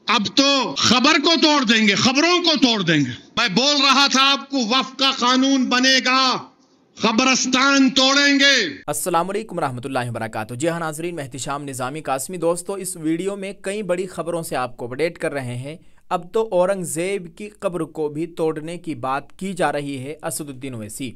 अब तो खबर को तोड़ देंगे, खबरों को तोड़ देंगे। मैं बोल रहा था आपको वक्फ का कानून बनेगा, खबरस्तान तोड़ेंगे। अस्सलाम वालेकुम रहमतुल्लाहि व बरकातहू। जी हाँ नाज़रीन, मैं एहतिशाम निज़ामी कासमी। दोस्तों, इस वीडियो में कई बड़ी खबरों से आपको अपडेट कर रहे हैं। अब तो औरंगज़ेब की कब्र को भी तोड़ने की बात की जा रही है असदुद्दीन ओवैसी।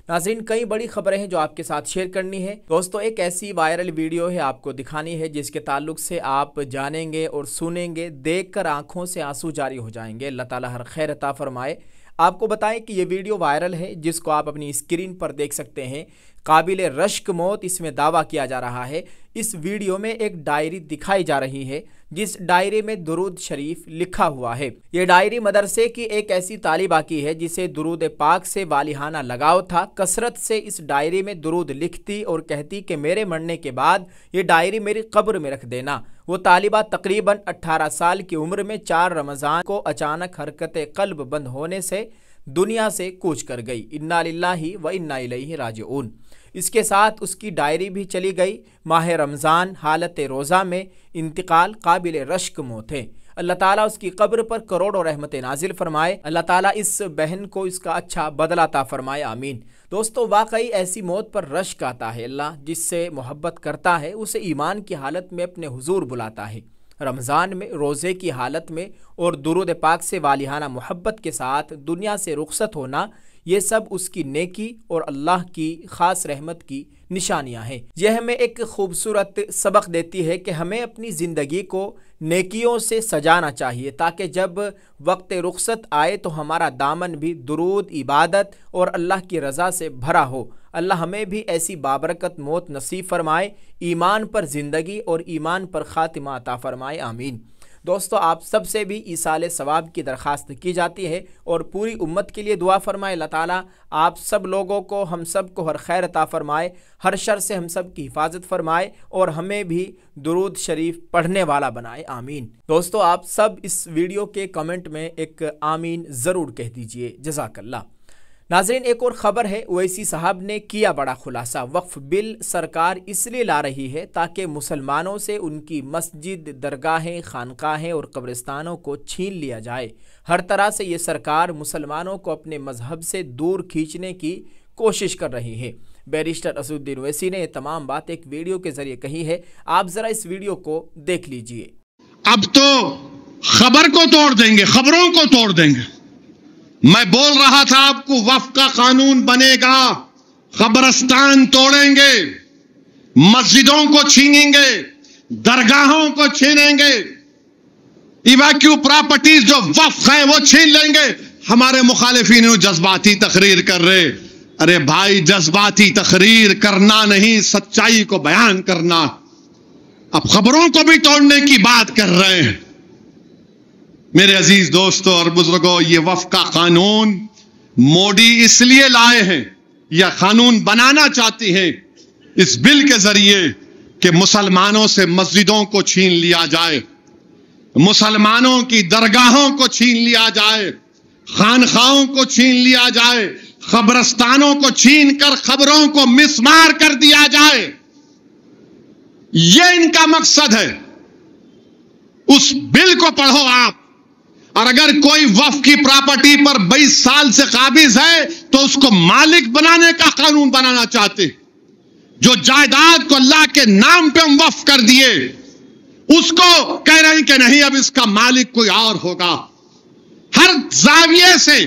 नाज़रीन, कई बड़ी खबरें हैं जो आपके साथ शेयर करनी है। दोस्तों, एक ऐसी वायरल वीडियो है आपको दिखानी है जिसके ताल्लुक से आप जानेंगे और सुनेंगे, देखकर आंखों से आंसू जारी हो जाएंगे। अल्लाह ताला हर खैर अता फरमाए। आपको बताएं कि ये वीडियो वायरल है जिसको आप अपनी स्क्रीन पर देख सकते हैं। काबिल रश्क मौत इसमें दावा किया जा रहा है। इस वीडियो में एक डायरी दिखाई जा रही है जिस डायरी में दुरूद शरीफ लिखा हुआ है। ये डायरी मदरसे की एक ऐसी तालिबा की है जिसे दुरूद पाक से वालिहाना लगाव था। कसरत से इस डायरी में दुरूद लिखती और कहती कि मेरे मरने के बाद ये डायरी मेरी कब्र में रख देना। वो तालिबा तकरीबन 18 साल की उम्र में 4 रमज़ान को अचानक हरकत कल्ब बंद होने से दुनिया से कूच कर गई। इन्ना लिल्लाहि व इन्ना इलैहि राजिऊन। इसके साथ उसकी डायरी भी चली गई। माह रमज़ान हालत रोज़ा में इंतकाल काबिल रश्क मौत है। अल्लाह ताला उसकी कब्र पर करोड़ों रहमत नाजिल फरमाए। अल्लाह ताला इस बहन को इसका अच्छा बदला अता फरमाए, आमीन। दोस्तों, वाकई ऐसी मौत पर रश्क आता है। अल्लाह जिससे मोहब्बत करता है उसे ईमान की हालत में अपने हुजूर बुलाता है। रमज़ान में रोज़े की हालत में और दुरूद पाक से वालिहाना मोहब्बत के साथ दुनिया से रुखसत होना, ये सब उसकी नेकी और अल्लाह की ख़ास रहमत की निशानियां हैं। यह हमें एक खूबसूरत सबक देती है कि हमें अपनी ज़िंदगी को नेकियों से सजाना चाहिए ताकि जब वक्त रुखसत आए तो हमारा दामन भी दुरूद, इबादत और अल्लाह की रज़ा से भरा हो। अल्लाह हमें भी ऐसी बाबरकत मौत नसीब फरमाए, ईमान पर ज़िंदगी और ईमान पर ख़ातिमा अता फरमाए, आमीन। दोस्तों, आप सब से भी ईसाल सवाब की दरख्वास्त की जाती है और पूरी उम्मत के लिए दुआ फरमाए। अल्लाह ताला आप सब लोगों को, हम सब को हर खैर अता फरमाए, हर शर से हम सब की हिफाजत फरमाए और हमें भी दुरूद शरीफ पढ़ने वाला बनाए, आमीन। दोस्तों, आप सब इस वीडियो के कमेंट में एक आमीन ज़रूर कह दीजिए। जज़ाकल्लाह। नाज़रीन, एक और ख़बर है। ओवैसी साहब ने किया बड़ा खुलासा। वक्फ बिल सरकार इसलिए ला रही है ताकि मुसलमानों से उनकी मस्जिद, दरगाहें, खानकाहें और कब्रिस्तानों को छीन लिया जाए। हर तरह से ये सरकार मुसलमानों को अपने मजहब से दूर खींचने की कोशिश कर रही है। बैरिस्टर असदुद्दीन ओवैसी ने ये तमाम बात एक वीडियो के ज़रिए कही है। आप ज़रा इस वीडियो को देख लीजिए। अब तो खबर को तोड़ देंगे, खबरों को तोड़ देंगे। मैं बोल रहा था आपको वक्फ का कानून बनेगा, खबरस्तान तोड़ेंगे, मस्जिदों को छीनेंगे, दरगाहों को छीनेंगे, इवैक्यू प्रॉपर्टीज जो वक्फ है वो छीन लेंगे। हमारे मुखालिफिन जज्बाती तकरीर कर रहे। अरे भाई, जज्बाती तकरीर करना नहीं, सच्चाई को बयान करना। अब खबरों को भी तोड़ने की बात कर रहे हैं। मेरे अजीज दोस्तों और बुजुर्गों, ये वक्फ का कानून मोदी इसलिए लाए हैं या कानून बनाना चाहती हैं इस बिल के जरिए कि मुसलमानों से मस्जिदों को छीन लिया जाए, मुसलमानों की दरगाहों को छीन लिया जाए, खानखाओं को छीन लिया जाए, कब्रस्तानों को छीन कर खबरों को मिसमार कर दिया जाए। यह इनका मकसद है। उस बिल को पढ़ो आप, और अगर कोई वक्फ की प्रॉपर्टी पर 22 साल से काबिज है तो उसको मालिक बनाने का कानून बनाना चाहते। जो जायदाद को अल्लाह के नाम पे हम वक्फ कर दिए उसको कह रहे हैं कि नहीं, अब इसका मालिक कोई और होगा। हर जाविये से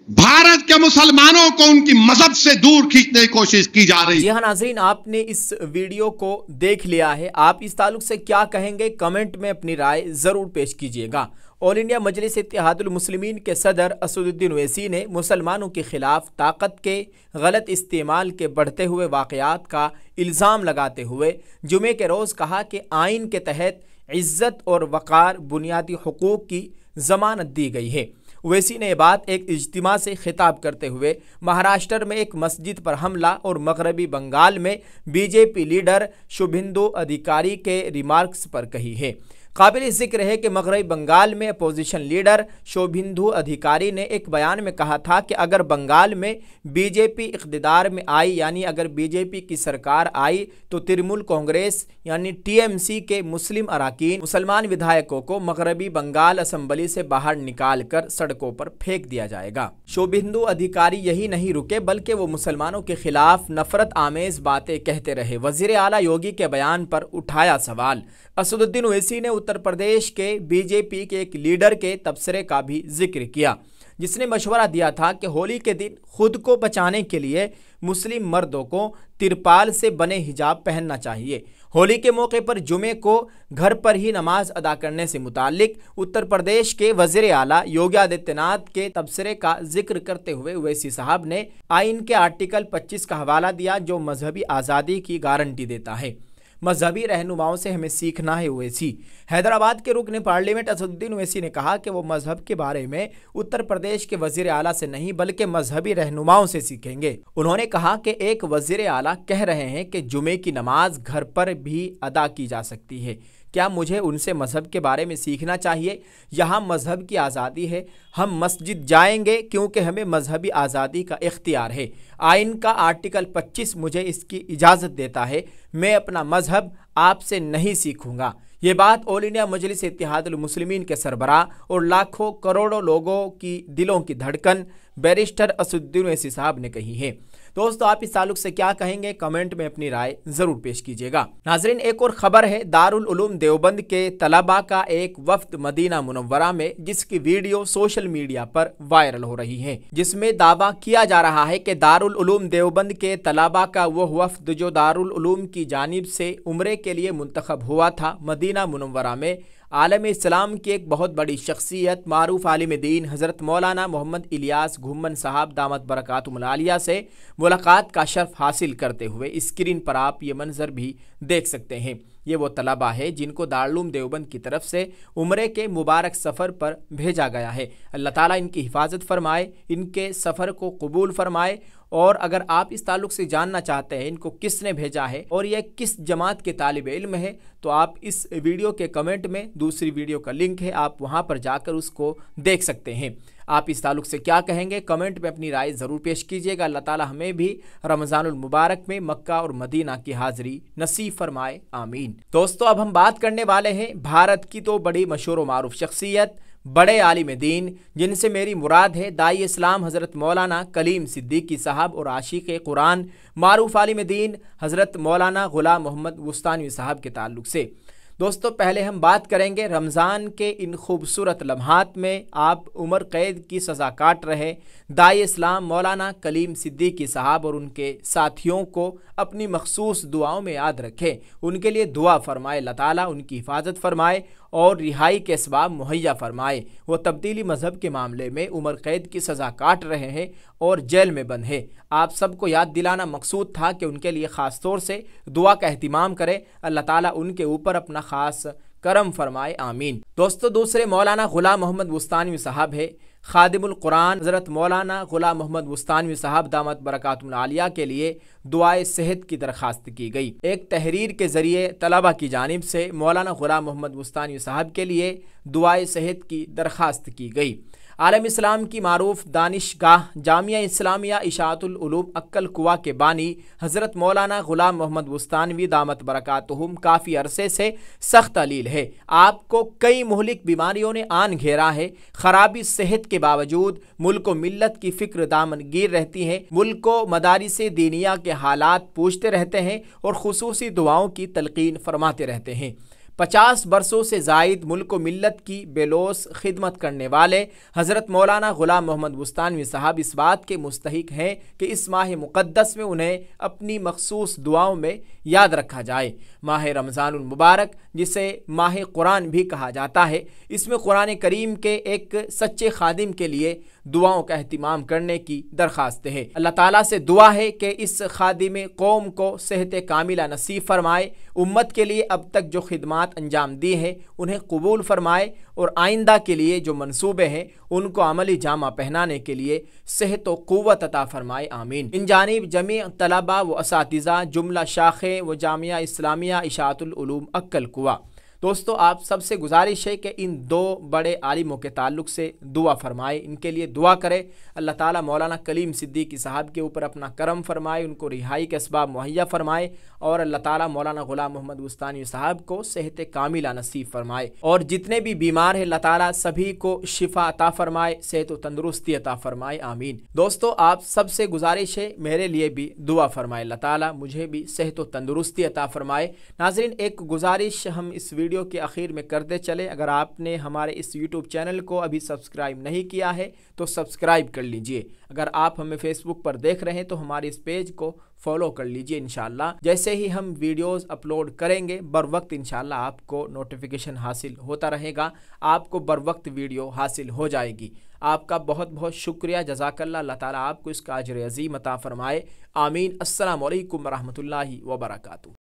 भारत के मुसलमानों को उनकी मजहब से दूर खींचने की कोशिश की जा रही है। जी हाँ नाज़रीन, आपने इस वीडियो को देख लिया है। आप इस ताल्लुक से क्या कहेंगे, कमेंट में अपनी राय ज़रूर पेश कीजिएगा। ऑल इंडिया मजलिस इत्तेहादुल मुस्लिमीन के सदर असदुद्दीन ओवैसी ने मुसलमानों के खिलाफ ताकत के गलत इस्तेमाल के बढ़ते हुए वाक़यात का इल्ज़ाम लगाते हुए जुमे के रोज़ कहा कि आइन के तहत इज़्ज़त और वक़ार बुनियादी हुकूक़ की ज़मानत दी गई है। ओवैसी ने यह बात एक इज्तिमा से खिताब करते हुए महाराष्ट्र में एक मस्जिद पर हमला और मगरबी बंगाल में बीजेपी लीडर शुभेंदु अधिकारी के रिमार्क्स पर कही है। काबिल जिक्र है कि मगरबी बंगाल में अपोजिशन लीडर शोभिंदु अधिकारी ने एक बयान में कहा था कि अगर बंगाल में बीजेपी इक़्तिदार में आई, यानी अगर बीजेपी की सरकार आई, तो तृणमूल कांग्रेस यानी टीएमसी के मुस्लिम अरकान मुसलमान विधायकों को मगरबी बंगाल असेंबली से बाहर निकाल कर सड़कों पर फेंक दिया जाएगा। शोभिंदु अधिकारी यही नहीं रुके बल्कि वो मुसलमानों के खिलाफ नफरत आमेज बातें कहते रहे। वज़ीर आला योगी के बयान पर उठाया सवाल। असदुद्दीन ओवैसी ने उत्तर प्रदेश के बीजेपी के एक लीडर के तबसरे का भी जिक्र किया, जिसने मशवरा दिया था कि होली के दिन खुद को बचाने के लिए मुस्लिम मर्दों को तिरपाल से बने हिजाब पहनना चाहिए। होली के मौके पर जुमे को घर पर ही नमाज अदा करने से मुताल्लिक उत्तर प्रदेश के वज़ीर आला योगी आदित्यनाथ के तबसरे का जिक्र करते हुए ओवैसी साहब ने आइन के आर्टिकल 25 का हवाला दिया, जो मजहबी आज़ादी की गारंटी देता है। मजहबी रहनुमाओं से हमें सीखना है। ओवैसी हैदराबाद के रुकन पार्लियामेंट असदुद्दीन ओवैसी ने कहा कि वो मजहब के बारे में उत्तर प्रदेश के वजीर आला से नहीं बल्कि मजहबी रहनुमाओं से सीखेंगे। उन्होंने कहा कि एक वजीर आला कह रहे हैं कि जुमे की नमाज घर पर भी अदा की जा सकती है, क्या मुझे उनसे मजहब के बारे में सीखना चाहिए? यहाँ मजहब की आज़ादी है, हम मस्जिद जाएंगे क्योंकि हमें मजहबी आज़ादी का इख्तियार है। आइन का आर्टिकल 25 मुझे इसकी इजाज़त देता है। मैं अपना मजहब आपसे नहीं सीखूंगा। ये बात ऑल इंडिया मजलिस इत्तेहादुल मुस्लिमीन के सरबराह और लाखों करोड़ों लोगों की दिलों की धड़कन बैरिस्टर असदुद्दीन ओवैसी साहब ने कही है। दोस्तों, आप इस ताल्लुक से क्या कहेंगे? कमेंट में अपनी राय जरूर पेश कीजिएगा। नाजरीन, एक और खबर है दारुल उलूम देवबंद के तलबा का एक वफ्द मदीना मुनव्वरा में, जिसकी वीडियो सोशल मीडिया पर वायरल हो रही है, जिसमें दावा किया जा रहा है कि दारुल उलूम देवबंद के तलबा का वो वफ्द जो दारुल उलूम की जानिब से उम्रे के लिए मुंतखब हुआ था, मदीना मुनव्वरा में आलम इस्लाम की एक बहुत बड़ी शख्सियत मारूफ आलिम दीन हज़रत मौलाना मोहम्मद इलियास घुम्मन साहब दामत बरकातुहुल आलिया से मुलाकात का शर्फ हासिल करते हुए स्क्रीन पर आप ये मंजर भी देख सकते हैं। ये वो तलबा है जिनको दारुल उलूम देवबंद की तरफ से उम्रे के मुबारक सफ़र पर भेजा गया है। अल्लाह ताला इनकी हिफाजत फरमाए, इनके सफ़र को कबूल फरमाए। और अगर आप इस ताल्लुक से जानना चाहते हैं इनको किसने भेजा है और यह किस जमात के तालिब इल्म है, तो आप इस वीडियो के कमेंट में दूसरी वीडियो का लिंक है, आप वहां पर जाकर उसको देख सकते हैं। आप इस ताल्लुक से क्या कहेंगे? कमेंट में अपनी राय ज़रूर पेश कीजिएगा। अल्लाह ताला हमें भी रमज़ानुल मुबारक में मक्का और मदीना की हाज़िरी नसीब फरमाए, आमीन। दोस्तों, अब हम बात करने वाले हैं भारत की तो बड़ी मशहूर व मारूफ शख्सियत, बड़े आलिम दीन, जिनसे मेरी मुराद है दाई इस्लाम हज़रत मौलाना कलीम सिद्दीकी साहब और आशिक़ कुरान मारूफ आलिम दीन हज़रत मौलाना ग़ुलाम मोहम्मद बुस्तानवी साहब के ताल्लुक से। दोस्तों, पहले हम बात करेंगे रमज़ान के इन खूबसूरत लम्हात में आप उम्र कैद की सज़ा काट रहे दाई इस्लाम मौलाना कलीम सिद्दीकी साहब और उनके साथियों को अपनी मखसूस दुआओं में याद रखें। उनके लिए दुआ फरमाए, अल्लाह ताला उनकी हिफाजत फरमाए और रिहाई के असबाब मुहैया फरमाए। वो तब्दीली मजहब के मामले में उम्र कैद की सज़ा काट रहे हैं और जेल में बंद है। आप सबको याद दिलाना मकसूद था कि उनके लिए ख़ास तौर से दुआ का एहतिमाम करें। अल्लाह ताला उनके ऊपर अपना ख़ास करम फरमाए, आमीन। दोस्तों, दूसरे मौलाना ग़ुलाम मोहम्मद बुस्तानवी साहब है खादिमुल कुरान हज़रत मौलाना ग़ुलाम मोहम्मद बुस्तानवी साहब दामत बरकातुहुल आलिया के लिए दुआए सेहत की दरख्वास्त की गई। एक तहरीर के ज़रिए तलबा की जानिब से मौलाना ग़ुलाम मोहम्मद बुस्तानवी साहब के लिए दुआए सेहत की दरख्वास्त की गई। आलम इस्लाम की मारूफ दानिशगाह जामिया इस्लामिया इशाअतुल उलूम अक्कल कुआ के बानी हज़रत मौलाना ग़ुलाम मोहम्मद बुस्तानवी दामत बरकातुहुम काफ़ी अरसे से सख्त अलील है। आपको कई मुहलिक बीमारियों ने आन घेरा है। ख़राबी सेहत के बावजूद मुल्क व मिल्लत की फ़िक्र दामनगीर रहती है। मुल्क व मदारिस दीनिया के हालात पूछते रहते हैं और खुसूसी दुआओं की तलकीन फरमाते रहते हैं। 50 बरसों से ज़ायद मुल्क व मिल्लत की बेलोस खिदमत करने वाले हज़रत मौलाना ग़ुलाम मोहम्मद बुस्तानवी साहब इस बात के मुस्तहिक हैं कि इस माह मुक़द्दस में उन्हें अपनी मखसूस दुआओं में याद रखा जाए। माह रमज़ानुल मुबारक, जिसे माह कुरान भी कहा जाता है, इसमें कुरान करीम के एक सच्चे खादिम के लिए दुआओं का एहतिमाम करने की दरख्वास्त है। अल्लाह ताला से दुआ है कि इस खादिम कौम को सेहत कामिला नसीब फरमाए, उम्मत के लिए अब तक जो खिदमात अंजाम दी है उन्हें कबूल फरमाए और आइंदा के लिए जो मंसूबे हैं उनको अमली जामा पहनाने के लिए सेहत व क़ुव्वत अता फरमाए, आमीन। इन जानिब जमी तलबा व असातिज़ा जुमला शाखे व जामिया इस्लामिया इशाअतुल उलूम अक्कल कुआ। दोस्तों आप सबसे गुजारिश है कि इन दो बड़े आलिमों के ताल्लुक से दुआ फरमाए, इनके लिए दुआ करें। अल्लाह ताला मौलाना कलीम सिद्दीकी साहब के ऊपर अपना करम फरमाए, उनको रिहाई के असबाब मुहैया फरमाए और अल्लाह ताला मौलाना गुलाम मोहम्मद बुस्तानी साहब को सेहत कामिला नसीब फरमाए और जितने भी बीमार हैं अल्लाह ताला सभी को शिफा अता फरमाए, सेहत व तंदुरुस्ती अता फरमाए, आमीन। दोस्तों आप सबसे गुजारिश है मेरे लिए भी दुआ फरमाए, अल्लाह ताला मुझे भी सेहत व तंदुरुस्ती अता फरमाए। नाज़रीन एक गुजारिश हम इस वीडियो के आखिर में करते चले, अगर आपने हमारे इस यूट्यूब चैनल को अभी सब्सक्राइब नहीं किया है तो सब्सक्राइब कर लीजिए। अगर आप हमें फेसबुक पर देख रहे हैं तो हमारे इस पेज को फॉलो कर लीजिए। इंशाल्लाह जैसे ही हम वीडियोस अपलोड करेंगे बर वक्त इंशाल्लाह आपको नोटिफिकेशन हासिल होता रहेगा, आपको बर वक्त वीडियो हासिल हो जाएगी। आपका बहुत बहुत शुक्रिया, जज़ाकल्लाह। अल्लाह ताला आपको इसका अजर अज़ीम अता फरमाए, आमीन। अस्सलामु अलैकुम व रहमतुल्लाहि व बरकातुहू।